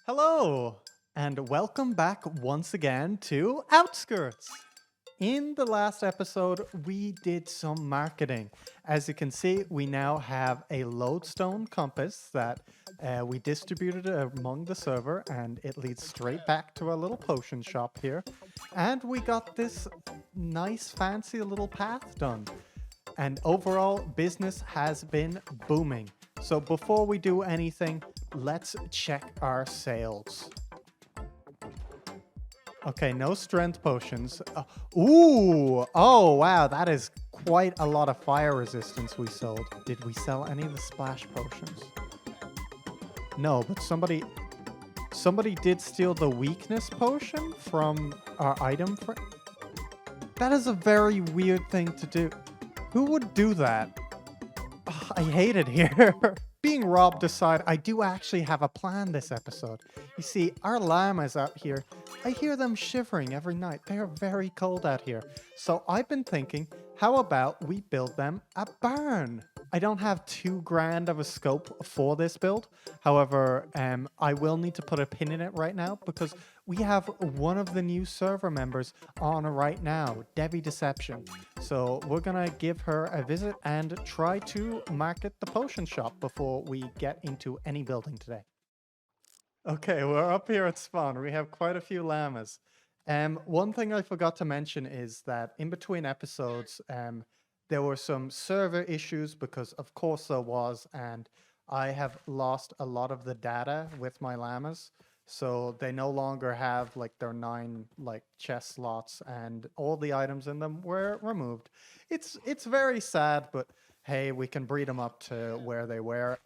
Hello, and welcome back once again to Outskirts. In the last episode, we did some marketing. As you can see, we now have a lodestone compass that we distributed among the server, and it leads straight back to our little potion shop here. And we got this nice, fancy little path done. And overall, business has been booming. So before we do anything, let's check our sales. Okay, no strength potions. Ooh! Oh, wow, that is quite a lot of fire resistance we sold. Did we sell any of the splash potions? No, but somebody did steal the weakness potion from our item. That is a very weird thing to do. Who would do that? Ugh, I hate it here. Being robbed aside, I do actually have a plan this episode. You see, our llamas out here, I hear them shivering every night. They are very cold out here. So I've been thinking, how about we build them a barn? I don't have too grand of a scope for this build. However, I will need to put a pin in it right now because we have one of the new server members on right now, Devi Deception. So we're gonna give her a visit and try to market the potion shop before we get into any building today. Okay, we're up here at spawn. We have quite a few llamas. One thing I forgot to mention is that in between episodes, there were some server issues because of course there was, and I have lost a lot of the data with my llamas. So they no longer have like their 9 like chest slots, and all the items in them were removed. It's very sad, but hey, we can breed them up to where they were,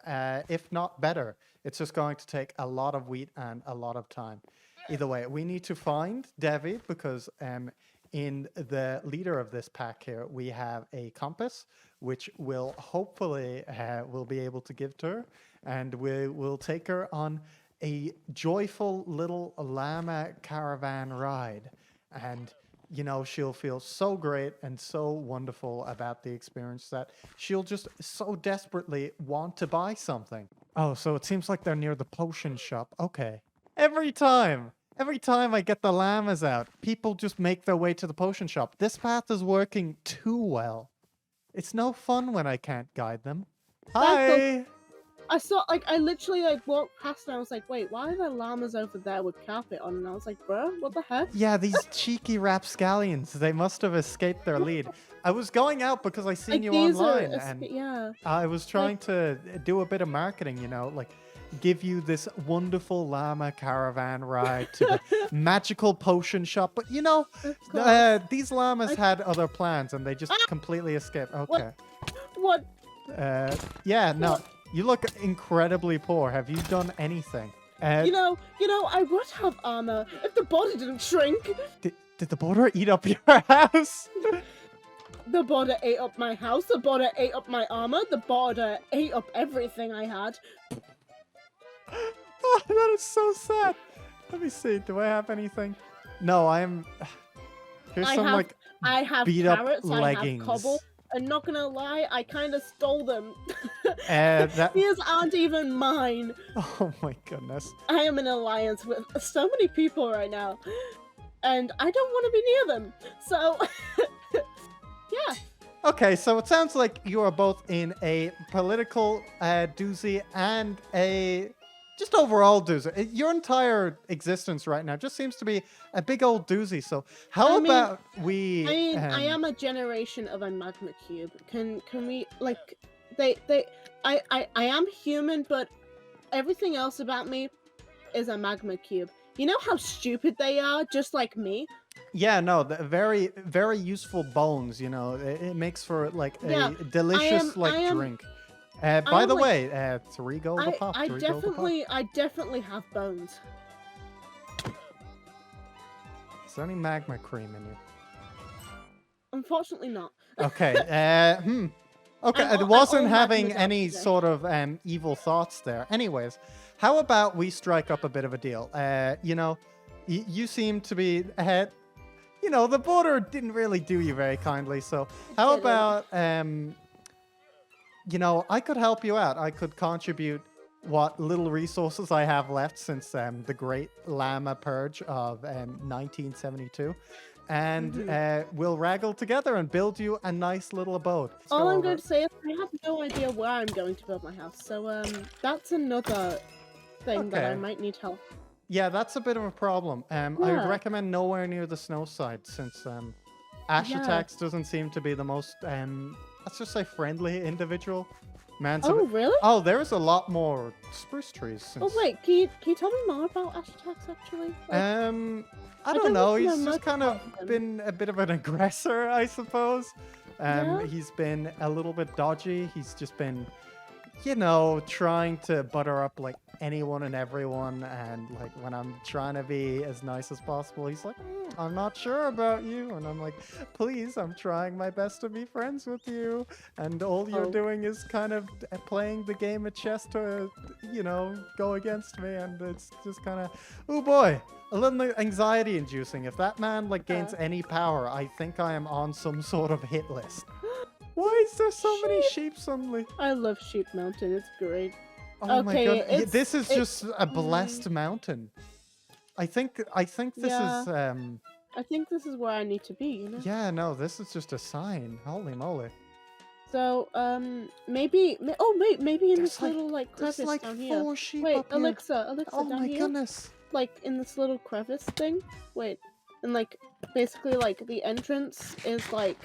if not better. It's just going to take a lot of wheat and a lot of time. Either way, we need to find Devi because in the leader of this pack here, we have a compass, which will hopefully we'll be able to give to her, and we will take her on a joyful little llama caravan ride. And you know, she'll feel so great and so wonderful about the experience that she'll just so desperately want to buy something. Oh, so it seems like they're near the potion shop. Okay. Every time I get the llamas out, people just make their way to the potion shop. This path is working too well. It's no fun when I can't guide them. Hi! I literally walked past and I was like, wait, why are there llamas over there with carpet on? And I was like, bro, what the heck? Yeah, these cheeky rapscallions, they must have escaped their lead. I was going out because I seen you online, and yeah. I was trying to do a bit of marketing, you know, like give you this wonderful llama caravan ride to the magical potion shop. But you know, these llamas had other plans and they just completely escaped. Okay. What? Yeah, no. You look incredibly poor. Have you done anything? You know, I would have armor if the border didn't shrink. Did the border eat up your house? The border ate up my house. The border ate up my armor. The border ate up everything I had. Oh, that is so sad. Let me see. Do I have anything? No, I'm. Here's I have beat carrots, up leggings. I have cobble. I'm not gonna lie, I kind of stole them. These aren't even mine. Oh my goodness. I am in alliance with so many people right now, and I don't want to be near them. So, yeah. Okay, so it sounds like you are both in a political doozy and a just overall doozy. Your entire existence right now just seems to be a big old doozy. So how about we? I am a generation of a magma cube. Can we like I am human, but everything else about me is a magma cube. You know how stupid they are, just like me. Yeah, no, the very, very useful bones. You know, it makes for like a delicious drink. By the way, 3 gold a pop. I definitely have bones. Is there any magma cream in you? Unfortunately not. Okay, okay, I wasn't having any sort of evil thoughts there. Anyways, how about we strike up a bit of a deal? You know, you seem to be ahead. You know, the border didn't really do you very kindly, so how about you know, I could help you out. I could contribute what little resources I have left since the Great Llama Purge of 1972. And we'll raggle together and build you a nice little abode. Let's All go I'm over. going to say is I have no idea where I'm going to build my house. So that's another thing that I Okay. might need help. Yeah, that's a bit of a problem. I would Yeah. recommend nowhere near the snow side since Ash Yeah. Attacks doesn't seem to be the most, let's just say friendly individual. Man, Oh, really? oh, there's a lot more spruce trees. Since, Oh, wait, can you tell me more about Ash Attacks, actually? Like, I don't know. really He's know just much kind of about him. been a bit of an aggressor, I suppose. Yeah? He's been a little bit dodgy. He's just been, you know, trying to butter up like anyone and everyone. And like when I'm trying to be as nice as possible, he's like, I'm not sure about you. And I'm like, please, I'm trying my best to be friends with you. And all you're Oh. doing is kind of playing the game of chess to, you know, go against me. And it's just kind of, oh boy, a little anxiety inducing. If that man like gains any power, I think I am on some sort of hit list. Why is there so many sheep suddenly? I love Sheep Mountain. It's great. Oh my Okay, god! This is just a mm. blessed mountain. I think this Yeah. is I think this is where I need to be, you know? yeah, no, this is just a sign. Holy moly. So, maybe in There's this like- little, like, There's crevice like down 4 here. sheep Wait, up here. Elixir, Oh down my here? goodness. Like, in this little crevice thing? Wait, and, like, basically, like, the entrance is, like...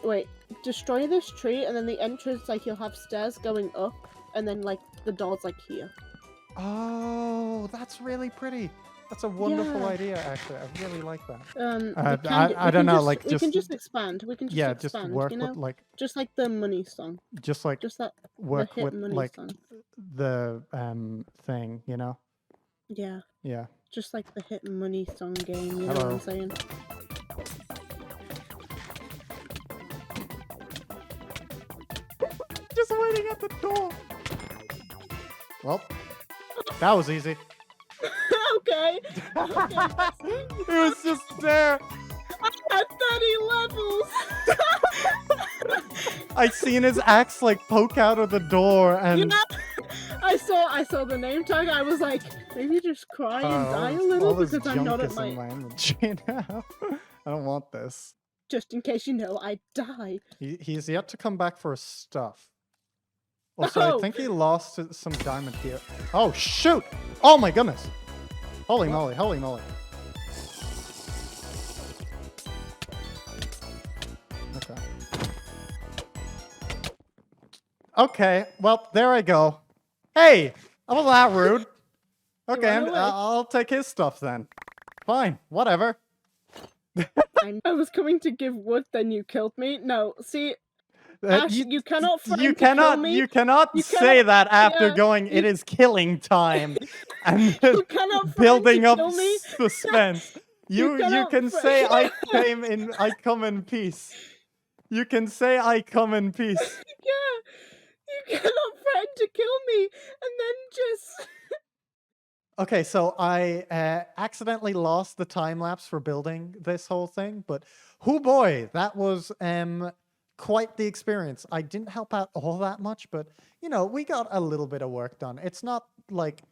Wait, destroy this tree, and then the entrance, like, you'll have stairs going up, and then, like, the door's, like, here. Oh, that's really pretty. That's a wonderful Yeah. idea, actually. I really like that. We don't know, just, like, we can just- just expand. We can just Yeah, expand, just work you know? with like, Just like the money song. just like Just that work the hit with money like song. the thing, you know? Yeah, Yeah. just like the hit money song game, you know Hello. what I'm saying? Just waiting at the door. Well, that was easy. Okay. It was just there. At 30 levels. I seen his axe like poke out of the door, and Yeah. I saw the name tag. I was like, maybe just cry and die a little all this because I'm junk not at is in my. my inventory now. I don't want this. Just in case you know, I die. He's yet to come back for his stuff. Also, I Oh. think he lost some diamond here. Oh shoot! Oh my goodness! Holy moly! Holy moly! Okay. Okay. Well, there I go. Hey, that wasn't that rude. Okay, ran away. I'll take his stuff then. Fine, whatever. I was coming to give wood, then you killed me. No, see, Uh, Ash, you cannot threaten you to kill cannot me. you cannot You say cannot- that after yeah, going it is killing time and You cannot threaten building to up kill me. suspense. You cannot can thre- say I come in peace. You can say I come in peace. Yeah, you cannot threaten to kill me and then just. Okay, so I accidentally lost the time lapse for building this whole thing, but oh boy, that was quite the experience. I didn't help out all that much, but you know, we got a little bit of work done. It's not like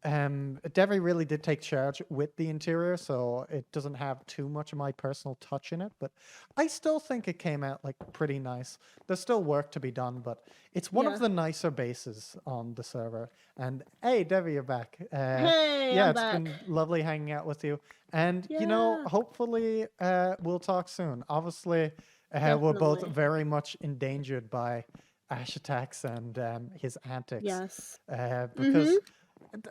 Devi really did take charge with the interior, so it doesn't have too much of my personal touch in it, but I still think it came out like pretty nice. There's still work to be done, but it's one Yeah. of the nicer bases on the server. And hey, Devi, you're back. Hey, yeah, I'm it's back. been lovely hanging out with you. And you know, Yeah. hopefully we'll talk soon. Obviously, we're both Definitely. very much endangered by Ash Attacks and his antics. Yes. Because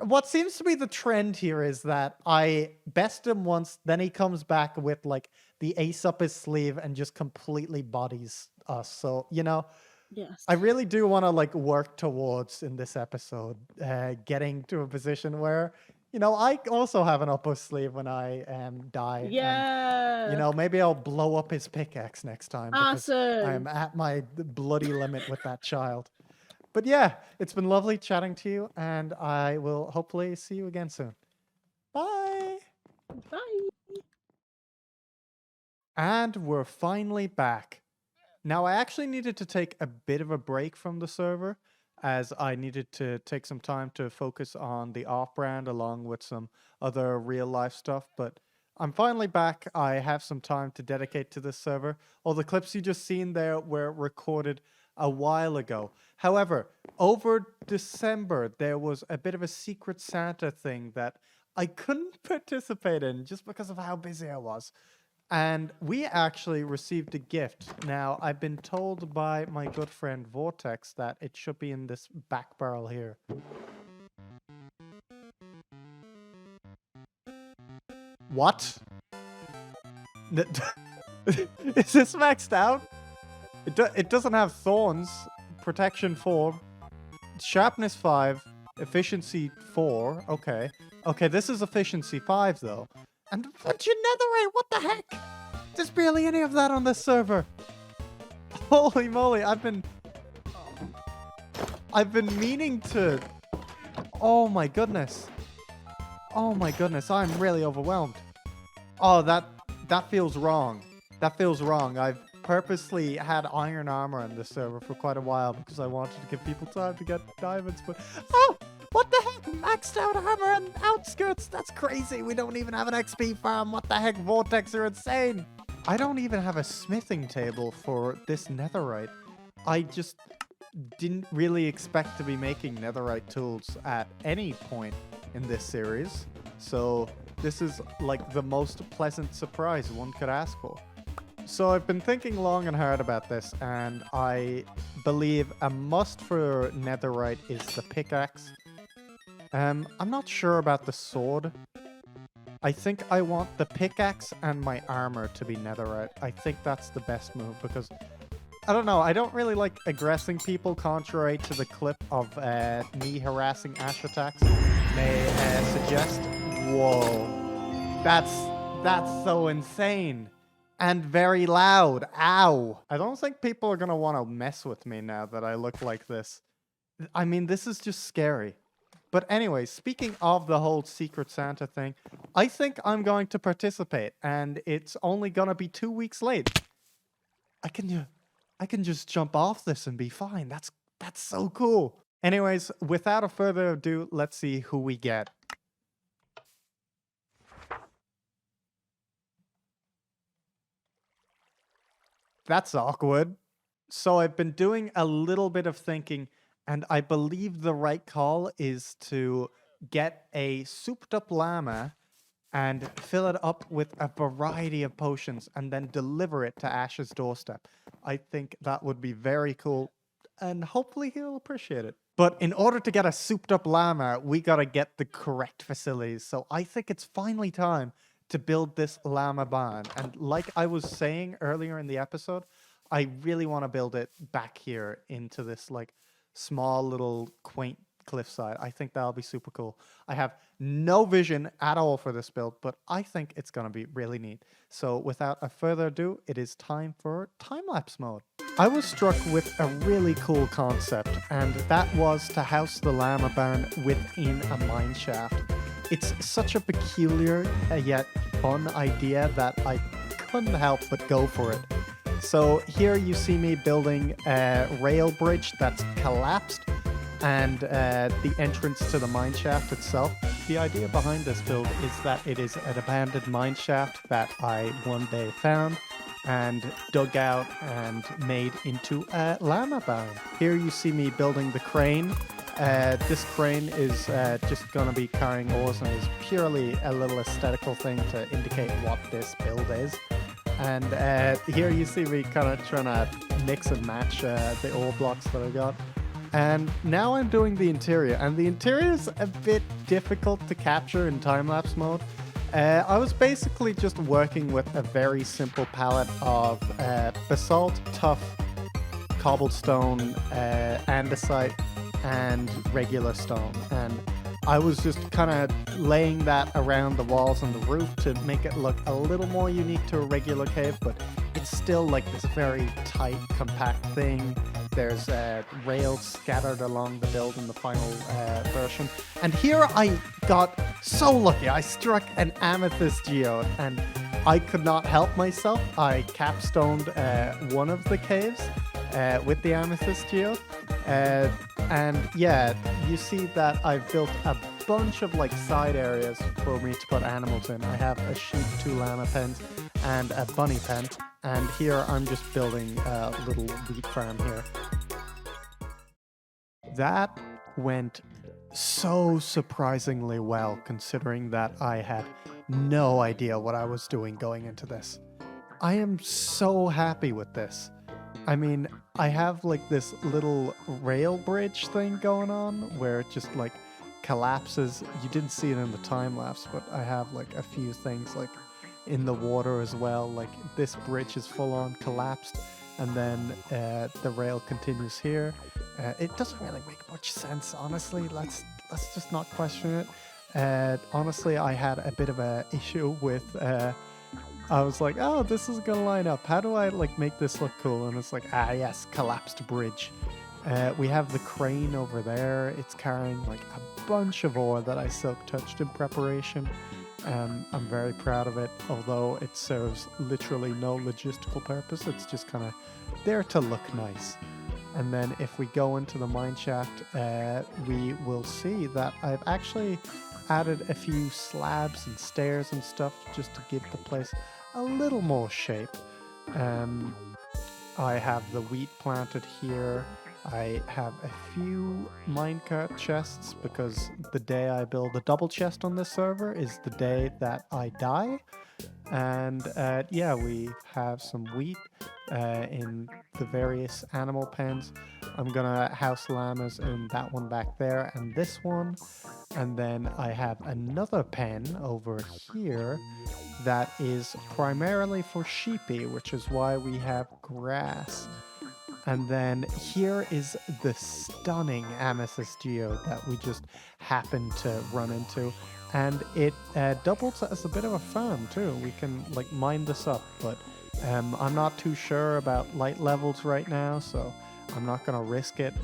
what seems to be the trend here is that I best him once, then he comes back with like the ace up his sleeve and just completely bodies us. So, you know, Yes. I really do want to like work towards in this episode getting to a position where, you know, I also have an up his sleeve when I die. And, Yeah. you know, maybe I'll blow up his pickaxe next time because Awesome. I'm at my bloody limit with that child. But yeah, it's been lovely chatting to you, and I will hopefully see you again soon. Bye! Bye. And we're finally back. Now, I actually needed to take a bit of a break from the server. as I needed to take some time to focus on the off-brand along with some other real-life stuff. But I'm finally back. I have some time to dedicate to this server. All the clips you just seen there were recorded a while ago. However, over December, there was a bit of a Secret Santa thing that I couldn't participate in just because of how busy I was. And we actually received a gift. Now, I've been told by my good friend Vortex that it should be in this back barrel here. What? Is this maxed out? It doesn't have thorns. Protection 4. Sharpness 5. Efficiency 4. Okay. Okay, this is efficiency 5 though. And what's your netherite? What the heck? There's barely any of that on this server. Holy moly, I've been meaning to... Oh my goodness. Oh my goodness, I'm really overwhelmed. Oh, that feels wrong. That feels wrong. I've purposely had iron armor on this server for quite a while because I wanted to give people time to get diamonds, but... Oh! What the heck? Maxed out armor and outskirts? That's crazy. We don't even have an XP farm. What the heck? Vortex are insane. I don't even have a smithing table for this netherite. I just didn't really expect to be making netherite tools at any point in this series. So this is like the most pleasant surprise one could ask for. So I've been thinking long and hard about this, and I believe a must for netherite is the pickaxe. I'm not sure about the sword. I think I want the pickaxe and my armor to be netherite. I think that's the best move because, I don't know, I don't really like aggressing people contrary to the clip of me harassing Ash attacks may suggest. Whoa. That's so insane. And very loud. Ow. I don't think people are going to want to mess with me now that I look like this. I mean, this is just scary. But anyway, speaking of the whole Secret Santa thing, I think I'm going to participate, and it's only gonna be 2 weeks late. I can just jump off this and be fine. That's so cool. Anyways, without a further ado, let's see who we get. That's awkward. So I've been doing a little bit of thinking, and I believe the right call is to get a souped up llama and fill it up with a variety of potions and then deliver it to Ash's doorstep. I think that would be very cool, and hopefully he'll appreciate it. But in order to get a souped up llama, we gotta get the correct facilities. So I think it's finally time to build this llama barn. And like I was saying earlier in the episode, I really want to build it back here into this like small little quaint cliffside. I think that'll be super cool. I have no vision at all for this build, but I think it's going to be really neat. So without a further ado, it is time for time-lapse mode. I was struck with a really cool concept, and that was to house the llama barn within a mineshaft. It's such a peculiar yet fun idea that I couldn't help but go for it. So here you see me building a rail bridge that's collapsed and the entrance to the mineshaft itself. The idea behind this build is that it is an abandoned mineshaft that I one day found and dug out and made into a llama barn. Here you see me building the crane. This crane is just going to be carrying ores and is purely a little aesthetical thing to indicate what this build is. And here you see me kind of trying to mix and match the ore blocks that I got. And now I'm doing the interior, and the interior is a bit difficult to capture in time-lapse mode. I was basically just working with a very simple palette of basalt, tuff, cobblestone, andesite, and regular stone. And I was just kind of laying that around the walls and the roof to make it look a little more unique to a regular cave, but it's still like this very tight, compact thing. There's rails scattered along the build in the final version. And here I got so lucky. I struck an amethyst geode, and I could not help myself. I capstoned one of the caves with the amethyst geode. And yeah, you see that I've built a bunch of like side areas for me to put animals in. I have a sheep, 2 llama pens, and a bunny pen. And here I'm just building a little wheat farm here. That went so surprisingly well, considering that I had no idea what I was doing going into this. I am so happy with this. I mean, I have like this little rail bridge thing going on where it just like collapses. You didn't see it in the time lapse, but I have like a few things like in the water as well. Like this bridge is full on collapsed, and then the rail continues here. It doesn't really make much sense, honestly. Let's just not question it. Honestly, I had a bit of a issue with. I was like, oh, this is gonna line up. How do I like make this look cool? And it's like, yes, collapsed bridge. We have the crane over there. It's carrying like a bunch of ore that I silk touched in preparation. I'm very proud of it, although it serves literally no logistical purpose. It's just kind of there to look nice. And then if we go into the mineshaft, we will see that I've actually added a few slabs and stairs and stuff just to give the place a little more shape. I have the wheat planted here. I have a few minecart chests because the day I build a double chest on this server is the day that I die. And yeah, we have some wheat in the various animal pens. I'm gonna house llamas in that one back there and this one. And then I have another pen over here that is primarily for sheepy, which is why we have grass. And then here is the stunning amethyst geode that we just happened to run into. And it doubles as a bit of a farm too. We can like mine this up, but I'm not too sure about light levels right now, so I'm not gonna risk it.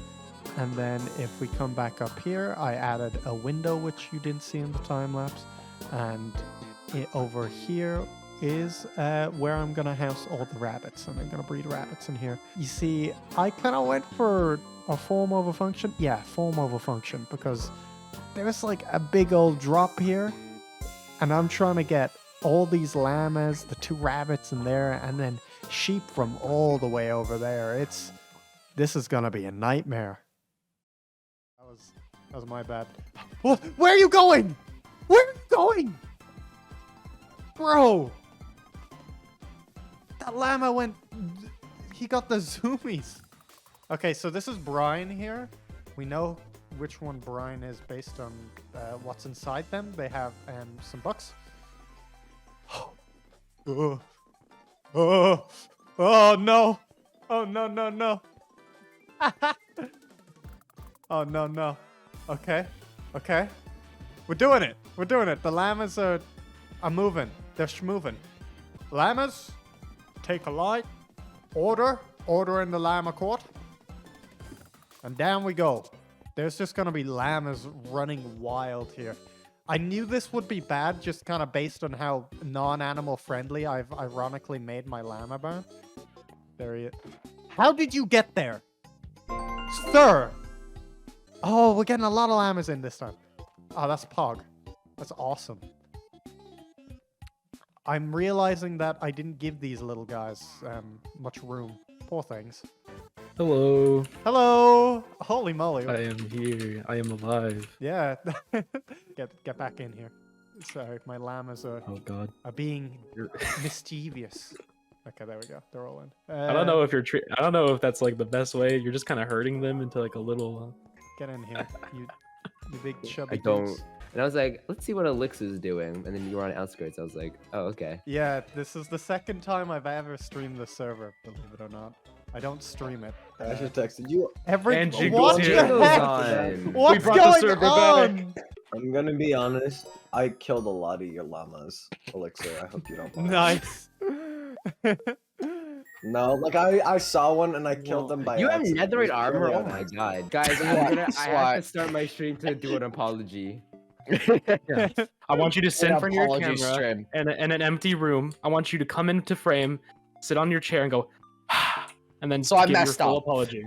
And then if we come back up here, I added a window which you didn't see in the time lapse, and over here is where I'm gonna house all the rabbits, and I'm gonna breed rabbits in here. You see, I kind of went for a form over function. Yeah, form over function, because there's like a big old drop here, and I'm trying to get all these llamas, the 2 rabbits in there, and then sheep from all the way over there. This is gonna be a nightmare. That was my bad. What? Where are you going? Where are you going? Bro! That llama went... He got the zoomies. Okay, so this is Brian here. We know which one Brian is based on what's inside them. They have some bucks. Oh, no. Oh, no, no, no. Oh, no, no. Okay. We're doing it. The llamas are moving. They're moving. Llamas, take a light. Order in the llama court. And down we go. There's just going to be llamas running wild here. I knew this would be bad, just kind of based on how non-animal friendly I've ironically made my llama barn. There he is. How did you get there? Sir! Oh, we're getting a lot of llamas in this time. Oh, that's Pog. That's awesome. I'm realizing that I didn't give these little guys much room. Poor things. Hello. Hello! Holy moly. I am here. I am alive. Yeah. Get back in here. Sorry, my llamas are being mischievous. Okay, there we go. They're all in. I don't know if I don't know if that's like the best way. You're just kind of hurting them into like a little. Get in here, you big chubby. I don't. dudes. And I was like, let's see what Elixer's doing. And then you were on Outskirts. I was like, oh, okay. Yeah, this is the second time I've ever streamed the server, believe it or not. I don't stream it. I just texted you. And What Jiggles the here. heck? What's brought the going server on? I'm gonna be honest. I killed a lot of your llamas, Elixir. I hope you don't mind. Nice. No, like I saw one and I killed them by You have accident. It netherite was armor? purely Oh on my accident. god. Guys, I have to start my stream to do an apology. Yeah. I want you to sit from your apology camera stream. in an empty room. I want you to come into frame, sit on your chair, and go. and then So I give your messed full up. apology.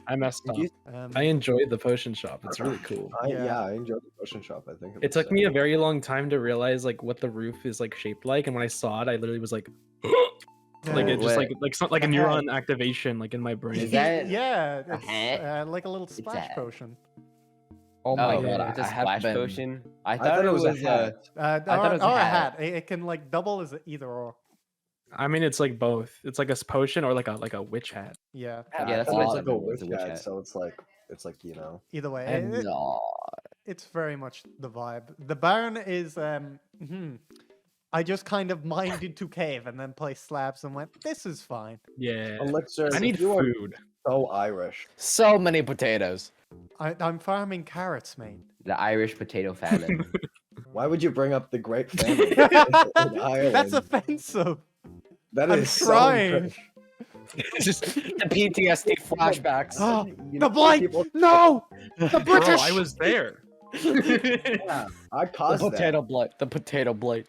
I messed up. I enjoyed the potion shop. It's really cool. Yeah, I enjoyed the potion shop. I think It took me a very long time to realize like what the roof is like shaped like, and when I saw it, I literally was like, like it just Wait. like a The neuron activation like in my brain. Is that Yeah, a hat? it's like a little splash a- potion. Oh my Oh, god, it's a I have splash been. potion. I I thought it was a hat. thought it was a or a hat. hat. It can like double as either or. I mean, it's like both. It's like a potion or like a witch hat. Yeah. Yeah, that's But what I it's said. like a It was witch hat, so it's like you know. Either way, And it's very much the vibe. The Baron is I just kind of mined into cave and then placed slabs and went, this is fine. Yeah. Elixir, I need you are food. so Irish. so many potatoes. I'm farming carrots, mate. The Irish potato famine. Why would you bring up the Great Famine in Ireland? That's offensive. That I'm is so trying. British. Just the PTSD flashbacks. Oh, You the know, blight! people- No! The Bro, British! I was there. Yeah, I The caused that. potato blight. The potato blight.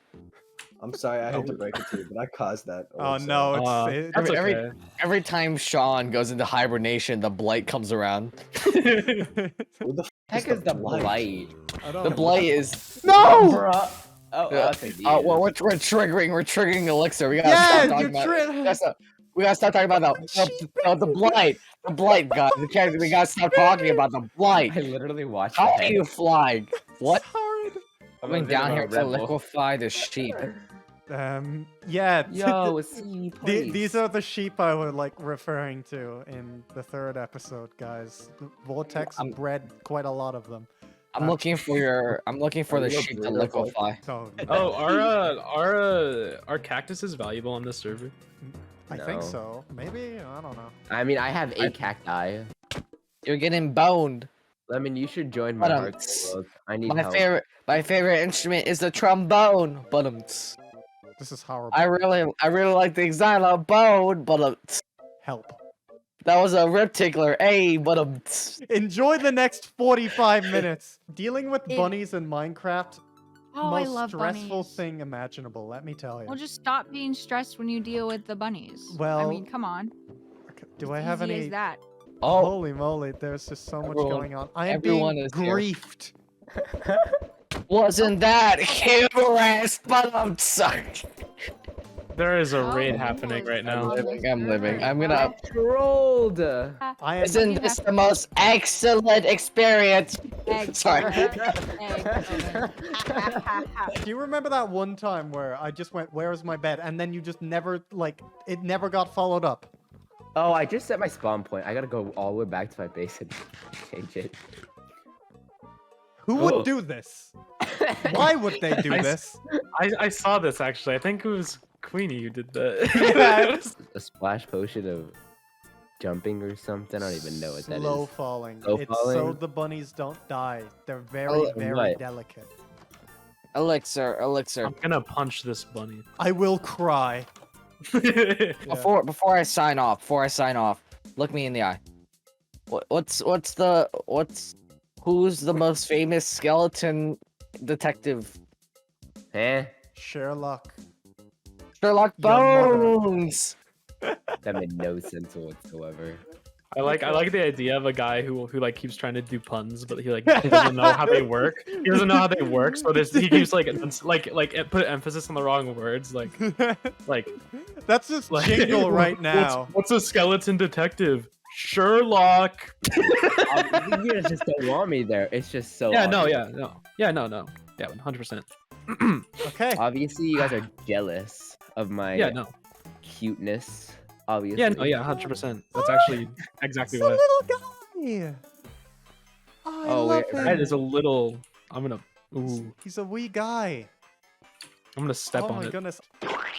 I'm sorry, I hate to break it to you, but I caused that. Oh Elixir. no, Uh, it's That's Every- okay. Every time Sean goes into hibernation, the blight comes around. Who the f- Heck is the blight? I don't The know. blight is. No! Bruh. Oh, Yeah. okay. Oh, well, we're triggering Elixir. We gotta Yeah, stop you talking about. tri- We gotta stop talking about the blight. The blight, guys. We gotta stop talking about the blight. I literally watched How that. are you flying? What? Sorry. Coming down here to liquefy the sheep. Yeah. Yo, see, These are the sheep I was like referring to in the third episode, guys. The Vortex I'm- bred quite a lot of them. I'm looking for the sheep to liquefy. So Oh, are cactuses valuable on this server? I think No. so. Maybe I don't know. I mean, I have 8 cacti. You're getting boned. I mean, you should join my But, hardcore world. I need My help. favorite instrument is the trombone. But This is horrible. I really like the xylophone. But Help. that was a rip tickler. Hey, but Enjoy the next 45 minutes. Dealing with It- bunnies in Minecraft, Oh, I most love stressful bunnies. thing imaginable. Let me tell you. Well, just stop being stressed when you deal with the bunnies. I Well, mean, come on. Do I It's have easy any? as that. oh, Holy moly! There's just so much Everyone- going on. I am everyone being is here. griefed. wasn't that humorous? But I'm sorry. There is a Oh, raid you happening was right now. I'm living. I'm gonna. Trolled. I am. Isn't this the most excellent experience? Egg. Sorry. Egg. Do you remember that one time where I just went, "Where is my bed?" and then you just never like it never got followed up? Oh, I just set my spawn point. I gotta go all the way back to my base and change it. Who would do this? Why would they do I s- this? I saw this actually. I think it was Queenie who did that. Yeah. A splash potion of jumping or something. I don't even know what that is. Slow falling. Slow It's so falling? the bunnies don't die. They're very, Oh, very right. delicate. Elixir. I'm gonna punch this bunny. I will cry. Yeah. Before I sign off, look me in the eye. Who's the most famous skeleton detective? Eh? Sherlock. Sherlock Your mother. Bones. That made no sense whatsoever. I like the idea of a guy who like keeps trying to do puns, but he like doesn't know how they work. He doesn't know how they work, so he keeps put emphasis on the wrong words. Like That's just like jingle right now. What's a skeleton detective? Sherlock. You guys just don't want me there. It's just so. Yeah, no, obvious. no, 100%. Okay. Obviously, you guys are jealous of my Yeah, no, cuteness. Obviously. yeah, no, yeah, 100%. That's actually exactly It's a what. little guy. I Oh, love wait, him. That is a little. I'm gonna. Ooh, He's a wee guy. I'm gonna step Oh on my it. goodness.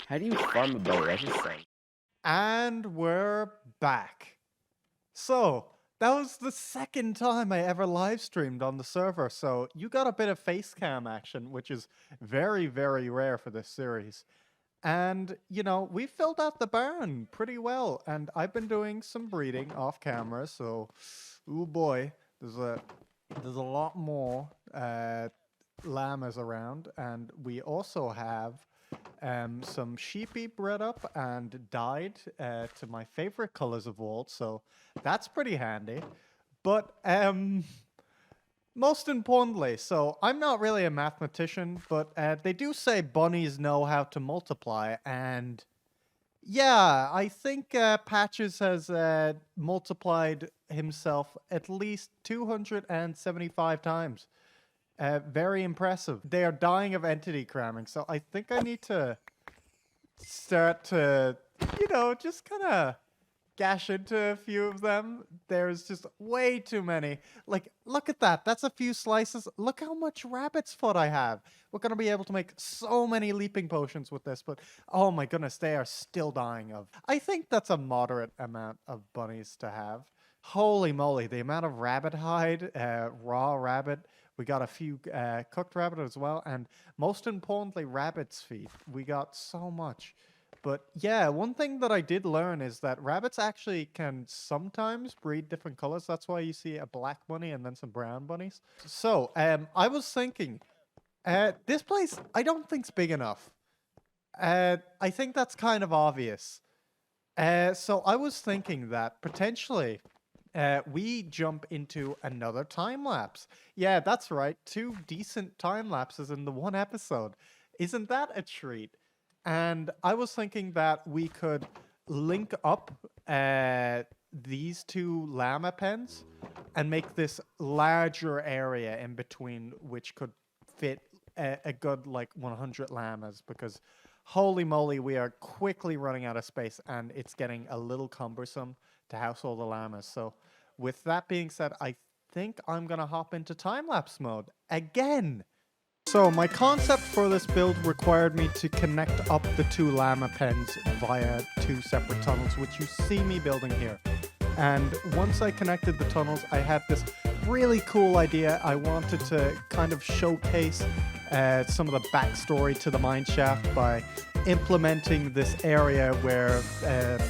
How do you farm a bow? That's just like. And we're back. So, that was the second time I ever live streamed on the server, so you got a bit of face cam action, which is very, very rare for this series. And, you know, we filled out the barn pretty well, and I've been doing some breeding off camera, so, oh boy, there's a lot more llamas around, and we also have Some sheepy bred up and dyed to my favorite colors of all, so that's pretty handy. But most importantly, so I'm not really a mathematician, but they do say bunnies know how to multiply, and yeah, I think Patches has multiplied himself at least 275 times. Very impressive. They are dying of entity cramming, so I think I need to start to, just kind of gash into a few of them. There's just way too many. Like, look at that. That's a few slices. Look how much rabbit's foot I have. We're going to be able to make so many leaping potions with this, but oh my goodness, they are still dying of. I think that's a moderate amount of bunnies to have. Holy moly, the amount of rabbit hide, raw rabbit. We got a few cooked rabbit as well, and most importantly, rabbit's feet. We got so much. But yeah, one thing that I did learn is that rabbits actually can sometimes breed different colors. That's why you see a black bunny and then some brown bunnies. So, I was thinking, this place I don't think's big enough. I think that's kind of obvious. So I was thinking that potentially we jump into another time lapse. Yeah, that's right. 2 decent time lapses in the one episode. Isn't that a treat? And I was thinking that we could link up these 2 llama pens and make this larger area in between, which could fit a good like 100 llamas, because holy moly, we are quickly running out of space and it's getting a little cumbersome to house all the llamas. So with that being said, I think I'm going to hop into time-lapse mode again. So my concept for this build required me to connect up the 2 llama pens via 2 separate tunnels, which you see me building here. And once I connected the tunnels, I had this really cool idea. I wanted to kind of showcase some of the backstory to the Mineshaft by implementing this area where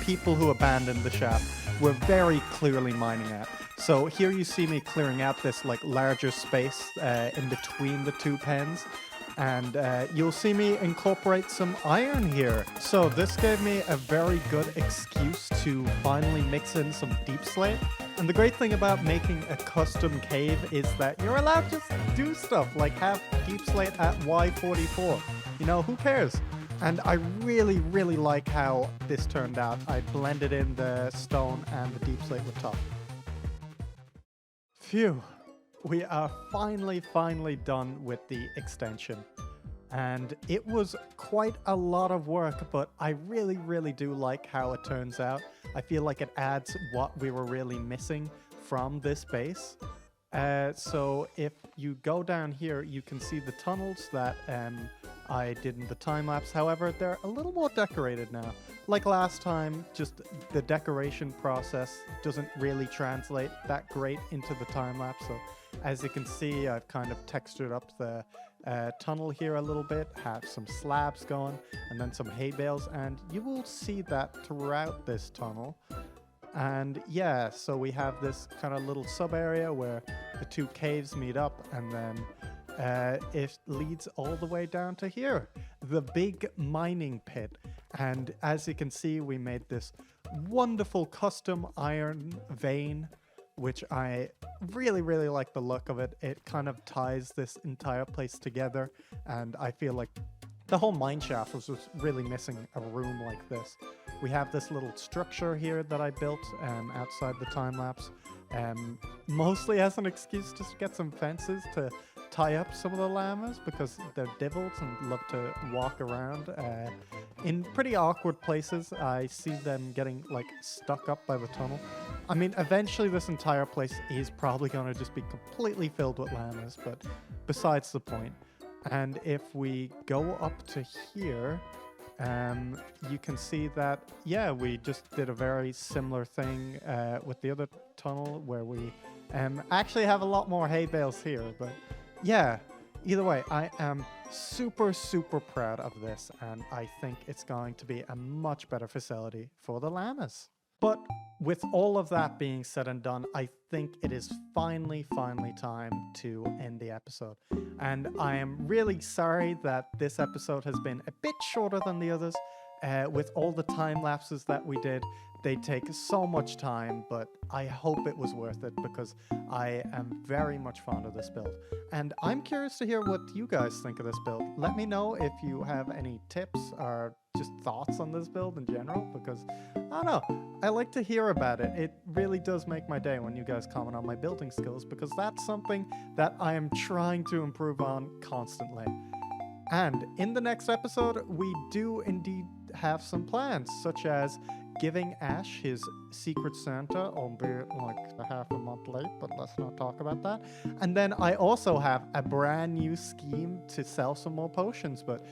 people who abandoned the shaft were very clearly mining at. So here you see me clearing out this like larger space in between the 2 pens, and you'll see me incorporate some iron here. So this gave me a very good excuse to finally mix in some deep slate. And the great thing about making a custom cave is that you're allowed to just do stuff like have deep slate at Y44. Who cares? And I really, really like how this turned out. I blended in the stone and the deep slate with top. Phew. We are finally done with the extension. And it was quite a lot of work, but I really, really do like how it turns out. I feel like it adds what we were really missing from this base. So if you go down here, you can see the tunnels that I did in the time lapse. However, they're a little more decorated now. Like last time, just the decoration process doesn't really translate that great into the time lapse. So as you can see, I've kind of textured up the tunnel here a little bit, have some slabs going, and then some hay bales, and you will see that throughout this tunnel. And yeah, so we have this kind of little sub area where the 2 caves meet up, and then it leads all the way down to here, the big mining pit. And as you can see, we made this wonderful custom iron vein, which I really, really like the look of it. It kind of ties this entire place together, and I feel like the whole mineshaft was just really missing a room like this. We have this little structure here that I built outside the time-lapse, mostly as an excuse to get some fences to tie up some of the llamas, because they're divils and love to walk around in pretty awkward places. I see them getting like stuck up by the tunnel. I mean, eventually this entire place is probably going to just be completely filled with llamas, but besides the point. And if we go up to here, you can see that, yeah, we just did a very similar thing with the other tunnel, where we actually have a lot more hay bales here. But yeah, either way, I am super, super proud of this, and I think it's going to be a much better facility for the llamas. But with all of that being said and done, I think it is finally time to end the episode. And I am really sorry that this episode has been a bit shorter than the others. With all the time lapses that we did, they take so much time, but I hope it was worth it because I am very much fond of this build. And I'm curious to hear what you guys think of this build. Let me know if you have any tips or just thoughts on this build in general, because I don't know, I like to hear about it. It really does make my day when you guys comment on my building skills, because that's something that I am trying to improve on constantly. And in the next episode, we do indeed have some plans, such as giving Ash his Secret Santa, albeit like a half a month late, but let's not talk about that. And then I also have a brand new scheme to sell some more potions, but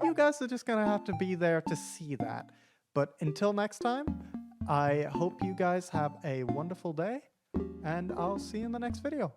you guys are just gonna have to be there to see that. But until next time, I hope you guys have a wonderful day, and I'll see you in the next video.